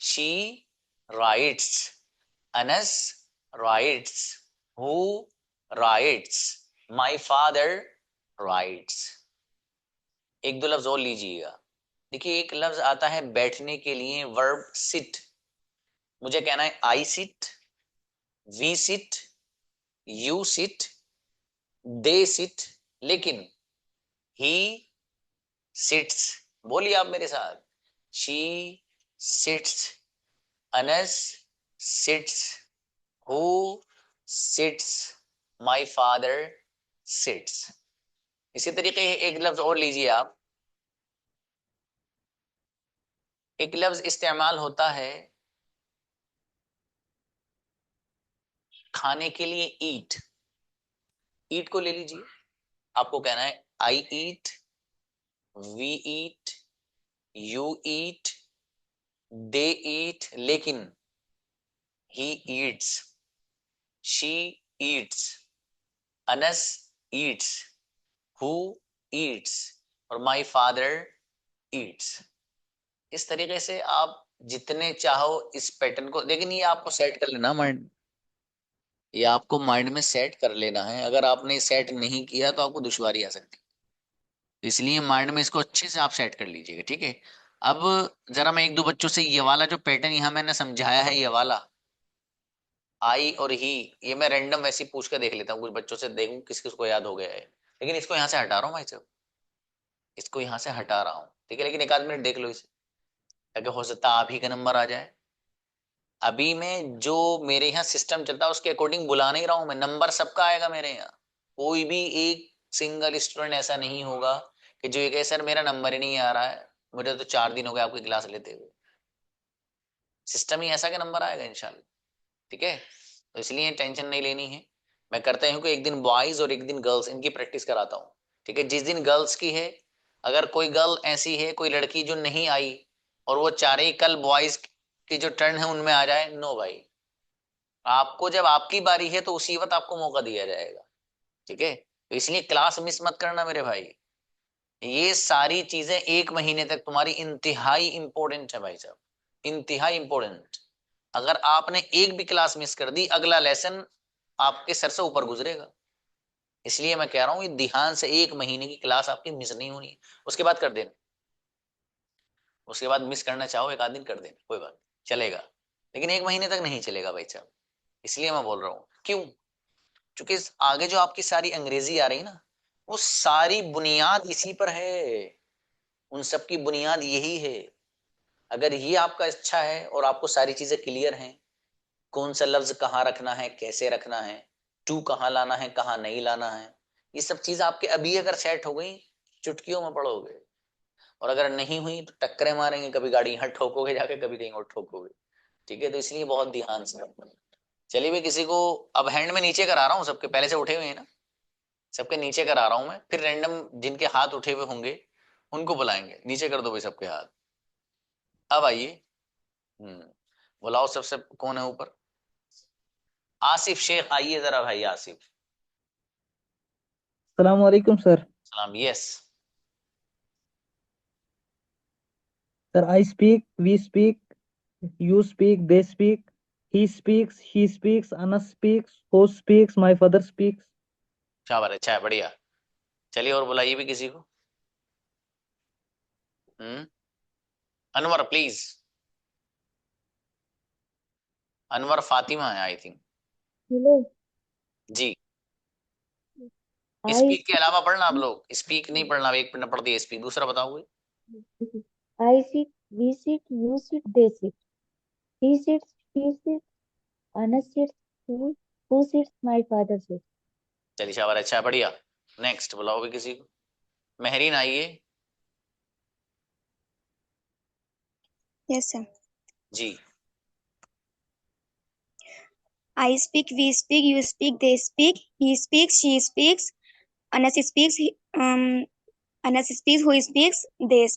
she writes, Anas writes, who writes, my father writes. एक दो लफ्ज और लीजिएगा। देखिए एक लफ्ज आता है बैठने के लिए, वर्ब सिट। मुझे कहना है I sit, we sit, you sit, they sit, लेकिन ही सिट्स। बोलिए आप मेरे साथ, she sits, Anas sits, who sits, my father sits. इसी तरीके एक लफ्ज और लीजिए आप। एक लफ्ज इस्तेमाल होता है खाने के लिए, ईट। ईट को ले लीजिए, आपको कहना है आई ईट, वी ईट, यू ईट, दे ईट, लेकिन he eats, she Yeats, Anas Yeats, who Yeats और माई फादर ईट्स। इस तरीके से आप जितने चाहो इस पैटर्न को, लेकिन ये आपको सेट कर लेना माइंड, ये आपको माइंड में सेट कर लेना है। अगर आपने सेट नहीं किया तो आपको दुश्वारी आ सकती है, तो इसलिए माइंड में इसको अच्छे से आप सेट कर लीजिएगा, ठीक है। अब जरा मैं एक दो बच्चों से ये वाला जो पैटर्न यहाँ मैंने समझाया है, ये वाला आई और ही, ये मैं रैंडम वैसे ही पूछ कर देख लेता हूँ कुछ बच्चों से, देखूं किस किस को याद हो गया है। लेकिन इसको यहाँ से हटा रहा हूँ भाई साहब, इसको यहाँ से हटा रहा हूँ, ठीक है। लेकिन एक आध मिनट देख लो इसे, ताकि हो सकता है आप ही का नंबर आ जाए। अभी मैं जो मेरे यहाँ सिस्टम चलता है उसके अकॉर्डिंग बुला नहीं रहा हूँ मैं, नंबर सबका आएगा मेरे यहाँ। कोई भी एक सिंगल स्टूडेंट ऐसा नहीं होगा कि जो ये कहे सर मेरा नंबर ही नहीं आ रहा है, मुझे तो 4 दिन हो गए आपकी क्लास लेते हुए। सिस्टम ही ऐसा कि नंबर आएगा इंशाल्लाह, ठीक है। तो इसलिए टेंशन नहीं लेनी है। मैं करता हूँ कि एक दिन बॉयज और एक दिन गर्ल्स इनकी प्रैक्टिस कराता हूँ, ठीक है। जिस दिन गर्ल्स की है, अगर कोई गर्ल ऐसी है, कोई लड़की जो नहीं आई और वो चाह रही कल बॉयज की जो टर्न है उनमें आ जाए, नो भाई, आपको जब आपकी बारी है तो उसी वक्त आपको मौका दिया जाएगा, ठीक है। तो इसलिए क्लास मिस मत करना मेरे भाई। ये सारी चीजें 1 महीने तक तुम्हारी इंतहाई इंपॉर्टेंट है भाई साहब, इंतहाई इंपॉर्टेंट। अगर आपने एक भी क्लास मिस कर दी, अगला लेसन आपके सर से ऊपर गुजरेगा। इसलिए मैं कह रहा हूँ ये ध्यान से, 1 महीने की क्लास आपकी मिस नहीं होनी है। उसके बाद कर देना, उसके बाद मिस करना चाहो एक आध दिन कर देना, कोई बात नहीं, चलेगा। लेकिन 1 महीने तक नहीं चलेगा भाई साहब, इसलिए मैं बोल रहा हूँ। क्यों? क्योंकि आगे जो आपकी सारी अंग्रेजी आ रही ना, वो सारी बुनियाद इसी पर है, उन सब की बुनियाद यही है। अगर ये आपका अच्छा है और आपको सारी चीजें क्लियर हैं, कौन सा लफ्ज कहाँ रखना है, कैसे रखना है, टू कहाँ लाना है, कहाँ नहीं लाना है, ये सब चीज आपके अभी अगर सेट हो गई, चुटकियों में पढ़ोगे। और अगर नहीं हुई तो टक्करें मारेंगे, कभी गाड़ी यहाँ ठोकोगे जाके, कभी कहीं और ठोकोगे। ठीक है, तो इसलिए बहुत ध्यान से। चलिए मैं किसी को अब हैंड में नीचे करा रहा हूँ, सबके पहले से उठे हुए हैं ना, सबके नीचे करा रहा हूं मैं, फिर रैंडम जिनके हाथ उठे हुए होंगे उनको बुलाएंगे। नीचे कर दो भाई सबके हाथ। अब आइए। हम्म, बुलाओ सबसे, कौन है ऊपर? आसिफ शेख, आइए जरा भाई आसिफ। सलाम वालेकुम सर। सलाम, yes. Sir, I speak, we speak, you speak, they speak, he speaks, she speaks, Anas speaks, who speaks, my father speaks. शाबाश, अच्छा है, बढ़िया। चलिए और बुलाइए भी किसी को। Hmm, Anwar please. अनवर फातिमा है आई थिंक। हेलो। जी। आई स्पीक के अलावा पढ़ना आप लोग, स्पीक नहीं पढ़ना, एक पढ़ना पढ़ दिया स्पीक, दूसरा बताओ कोई। I sit, we sit, you sit, they sit, he sits, she sits, Anas sits, who sits, my father sits. चलिए शाबाश, अच्छा है, बढ़िया। नेक्स्ट बुलाओ भी किसी को। मेहरीन आइए। Yes, sir. जी। I speak, we speak, you speak, they speak, he speaks, she speaks, Anas speaks, Anas speaks, who speaks,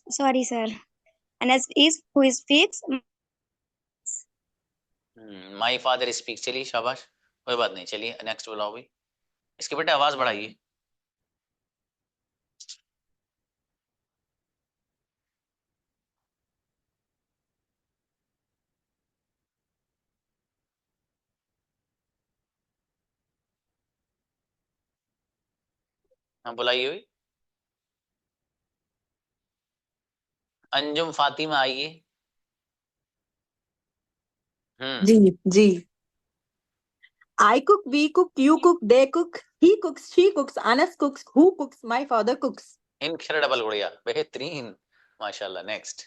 sorry, sir. Anas is who speaks. My father speak, चलिए शाबाश, कोई बात नहीं। चलिए नेक्स्ट बुलाओ भी। इसके बेटे आवाज बढ़ाइए। हाँ बुलाइए भी। अंजुम फातिमा आइए। हम्म। जी जी। I cook, we cook, you cook, they cook, he cooks, she cooks, Anas cooks, who cooks, my father cooks. Incredible, बढ़िया, बेहतरीन, माशाल्लाह। Next,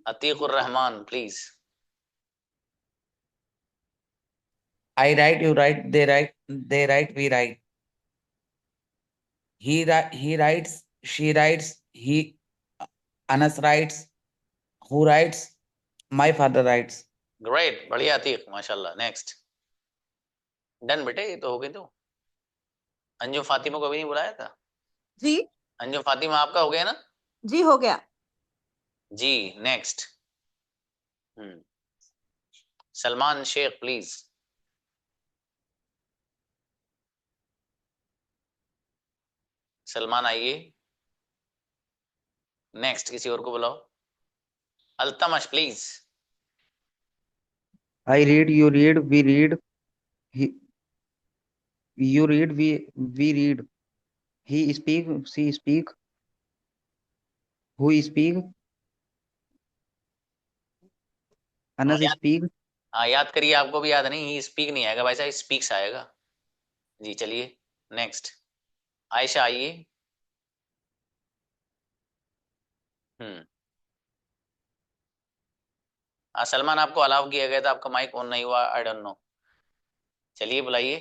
Atiqur Rahman please. I write, you write, they write, we write. He writes, she writes, Anas writes, who writes, my father writes. Great, बढ़िया अतीक, माशाल्लाह। नेक्स्ट, डन बेटे, ये तो हो गई। तो अंजुम फातिमा को भी नहीं बुलाया था? जी अंजुम फातिमा आपका हो गया ना? जी हो गया। जी। Next, hmm, Salman Shaikh please. Salman आइए। नेक्स्ट, किसी और को बुलाओ। Altamash please. I read, you read, we read, he, you read, we read. He speak, she speak, who speak, हाँ Anas याद, speak. हाँ याद करिए, आपको भी याद नहीं, ही स्पीक नहीं आएगा भाई साहब, स्पीक्स आएगा। जी चलिए नेक्स्ट, आयशा आइए। हम्म, हाँ सलमान, आपको अलाउ किया गया था, आपका माइक ऑन नहीं हुआ, आई डोंट नो। चलिए बुलाइए,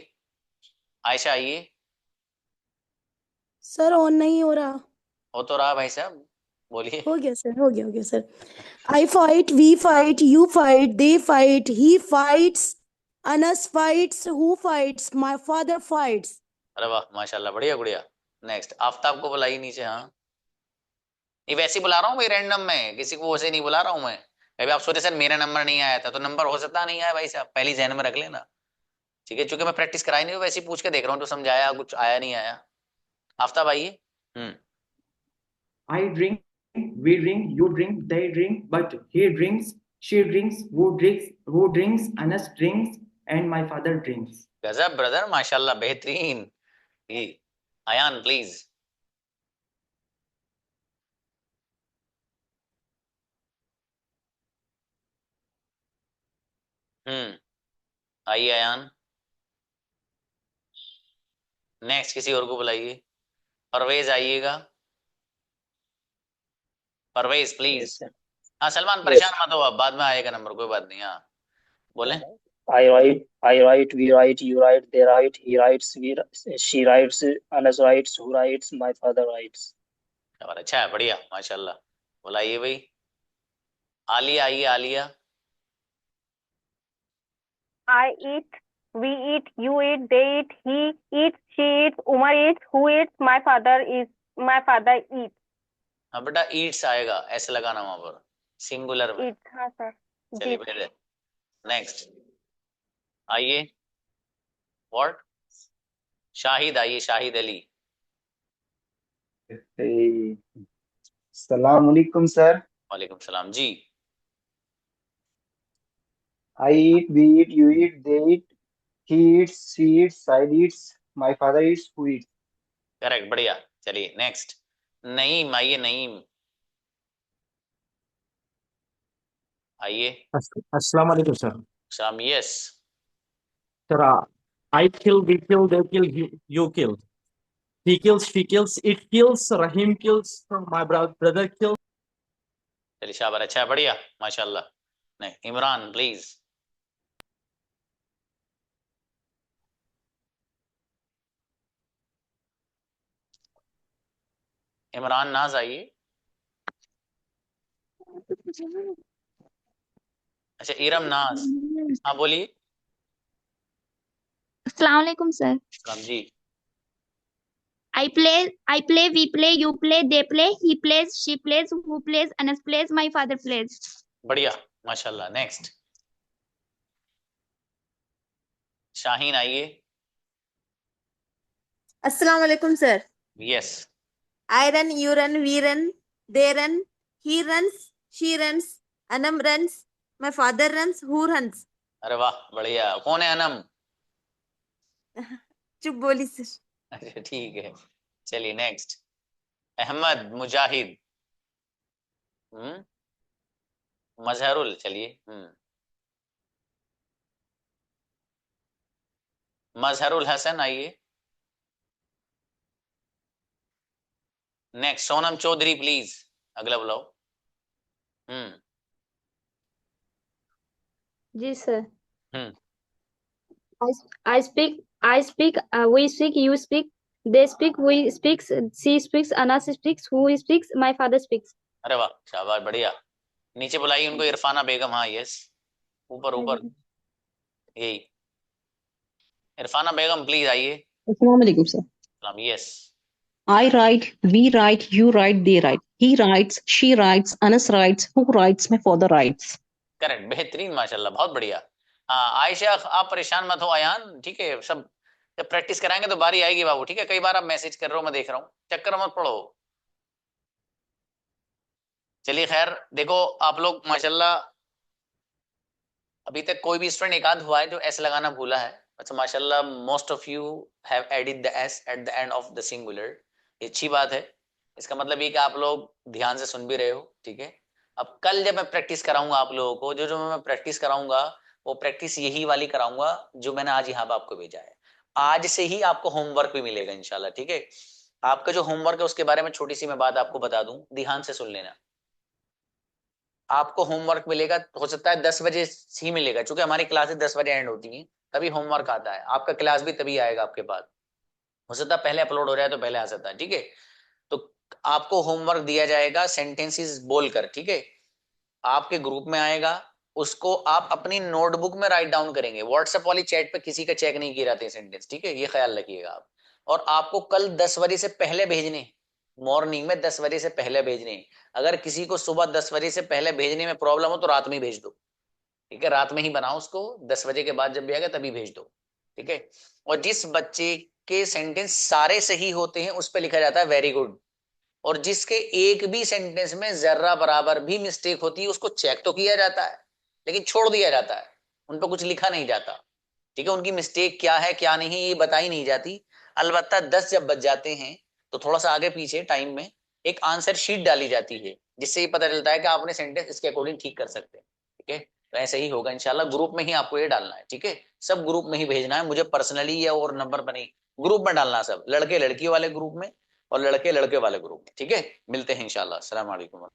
आयशा आइए। सर ऑन नहीं हो रहा। हो तो रहा भाई साहब, बोलिए। हो गया सर, हो गया sir. I fight, we fight, you fight, they fight, he fights, Anas fights, who fights, my father fights. अरे वाह माशाल्लाह, बढ़िया बढ़िया। नेक्स्ट, आफ्ताब को बुलाइए नीचे। हाँ, ये वैसे ही बुला रहा हूँ भाई, रैंडम में, किसी को वैसे नहीं बुला रहा हूँ मैं। अभी आप सोचे सर मेरा नंबर नहीं आया था, तो नंबर हो सकता नहीं आया भाई साहब, पहली जहन में रख लेना। ठीक है, चूंकि मैं प्रैक्टिस कराई नहीं हूँ, वैसे ही पूछ के देख रहा हूँ, तो समझाया कुछ आया नहीं आया। आफ्ताब आइए। हम्म, I drink, we drink, you drink, they drink, but he drinks, she drinks, who drinks, Anas drinks, and my father drinks. गजब ब्रदर, माशाल्लाह, बेहतरीन। जी, अयान प्लीज। आइए अयान, नेक्स्ट किसी और को बुलाइए। परवेज आइएगा, परवेज प्लीज। हाँ सलमान परेशान मत हो, अब बाद में आएगा नंबर, कोई बात नहीं। हाँ बोले। I write, we write, you write, they write, he writes, she writes, Anas writes, who writes, my father writes. और अच्छा है, बढ़िया, माशाल्लाह। बुलाइए भाई, आलिया आइए, Alia. I eat, we eat, you eat, they eat, he eats, she eats, Umar eats, who eats, my father eats. हाँ बेटा, ईट्स आएगा, ऐसे लगाना वहां पर सिंगुलर में। Eats, हाँ सर। चलिए जी फिर नेक्स्ट आइए। व्हाट? शाहिद आइए, शाहिद अली। सलाम अलैकुम सर। वालेकुम सलाम जी। I eat, we eat, you eat, they eat, he eats, she eats, I eats, my father eats, who eats. Correct, बढ़िया। चलिए नेक्स्ट, नईम आइए, नईम आइए। Assalamu alaikum, sir. शाम, yes. Sir, I kill, we kill, they kill, you kill. He kills, she kills, it kills, Rahim kills, my brother kills. चलिए शाबाश, अच्छा है, बढ़िया, माशाल्लाह। नहीं, इमरान प्लीज। इमरान नाज आइए। अच्छा, इरम नाज, हाँ बोलिए। अस्सलाम वालेकुम सर। सलाम जी। I play, we play, you play, they play, he plays, she plays, who plays, Anas plays, my father plays. बढ़िया, माशाल्लाह। नेक्स्ट, शाहीन आइए। Assalamu alaikum, sir. Yes. I run, you run, we run, they run, he runs, she runs, Anam runs, my father runs, who runs? अरे वाह, बढ़िया। कौन है अनम? चुप बोली सर। अच्छा ठीक है, चलिए नेक्स्ट, अहमद मुजाहिद। मजहरुल, चलिए। मजहरुल हसन आइए। नेक्स्ट, सोनम चौधरी प्लीज, अगला बुलाओ। जी sir. Hmm I speak, we speak, you speak, they speak, we speaks, she speaks, Anas speaks, who speaks, my father speaks. अरे वाह, शाबाश, बढ़िया। नीचे बुलाइए उनको, इरफाना बेगम, हाँ यस, ऊपर ऊपर, यही इरफाना बेगम प्लीज आइए। Assalamu alaikum, sir. सलाम, yes. I write, we write, you write, they write. He writes, she writes, Anas writes, who writes, my father writes. Correct, बेहतरीन, माशाल्लाह, बहुत बढ़िया। हाँ आयशा, आप परेशान मत हो, अयान ठीक है, सब जब प्रैक्टिस कराएंगे तो बारी आएगी बाबू, ठीक है। कई बार आप मैसेज कर रहे हो, मैं देख रहा हूँ, चक्कर मत पड़ो। चलिए खैर, देखो आप लोग माशाल्लाह, अभी तक कोई भी स्टूडेंट एक आध हुआ है जो एस लगाना भूला है। अच्छा माशाल्लाह, most of you have added the S at the end of the singular. ये अच्छी बात है, इसका मतलब ये कि आप लोग ध्यान से सुन भी रहे हो, ठीक है। अब कल जब मैं प्रैक्टिस कराऊंगा आप लोगों को, जो जो मैं प्रैक्टिस कराऊंगा वो प्रैक्टिस यही वाली कराऊंगा जो मैंने आज यहाँ पे आपको भेजा है। आज से ही आपको होमवर्क भी मिलेगा इंशाल्लाह, ठीक है। आपका जो होमवर्क है उसके बारे में छोटी सी मैं बात आपको बता दूं, ध्यान से सुन लेना। आपको होमवर्क मिलेगा, हो सकता है 10 बजे ही मिलेगा, क्योंकि हमारी क्लासेस 10 बजे एंड होती हैं, तभी होमवर्क आता है। आपका क्लास भी तभी आएगा आपके पास, हो सकता है पहले अपलोड हो जाए तो पहले आ सकता है, ठीक है। तो आपको होमवर्क दिया जाएगा सेंटेंसेस बोलकर, ठीक है। आपके ग्रुप में आएगा, उसको आप अपनी नोटबुक में राइट डाउन करेंगे। व्हाट्सएप वाली चैट पे किसी का चेक नहीं किए जाते सेंटेंस, ठीक है, ये ख्याल रखिएगा आप। और आपको कल 10 बजे से पहले भेजने, मॉर्निंग में 10 बजे से पहले भेजने। अगर किसी को सुबह 10 बजे से पहले भेजने में प्रॉब्लम हो तो रात में ही भेज दो, ठीक है। रात में ही बनाओ उसको, 10 बजे के बाद जब भी आएगा तभी भेज दो, ठीक है। और जिस बच्चे के सेंटेंस सारे सही होते हैं उस पर लिखा जाता है वेरी गुड, और जिसके एक भी सेंटेंस में जर्रा बराबर भी मिस्टेक होती है उसको चेक तो किया जाता है लेकिन छोड़ दिया जाता है, उन पर कुछ लिखा नहीं जाता, ठीक है। उनकी मिस्टेक क्या है क्या नहीं ये बताई नहीं जाती। अलबत्ता 10 जब बच जाते हैं तो थोड़ा सा आगे पीछे टाइम में एक आंसर शीट डाली जाती है, जिससे ये पता चलता है कि आपने सेंटेंस इसके अकॉर्डिंग ठीक कर सकते हैं, ठीक है। तो ऐसे ही होगा इंशाल्लाह। ग्रुप में ही आपको ये डालना है, ठीक है, सब ग्रुप में ही भेजना है, मुझे पर्सनली या और नंबर पर नहीं, ग्रुप में डालना है सब, लड़के लड़की वाले ग्रुप में और लड़के लड़के वाले ग्रुप में, ठीक है। मिलते हैं इंशाल्लाह। अस्सलाम वालेकुम।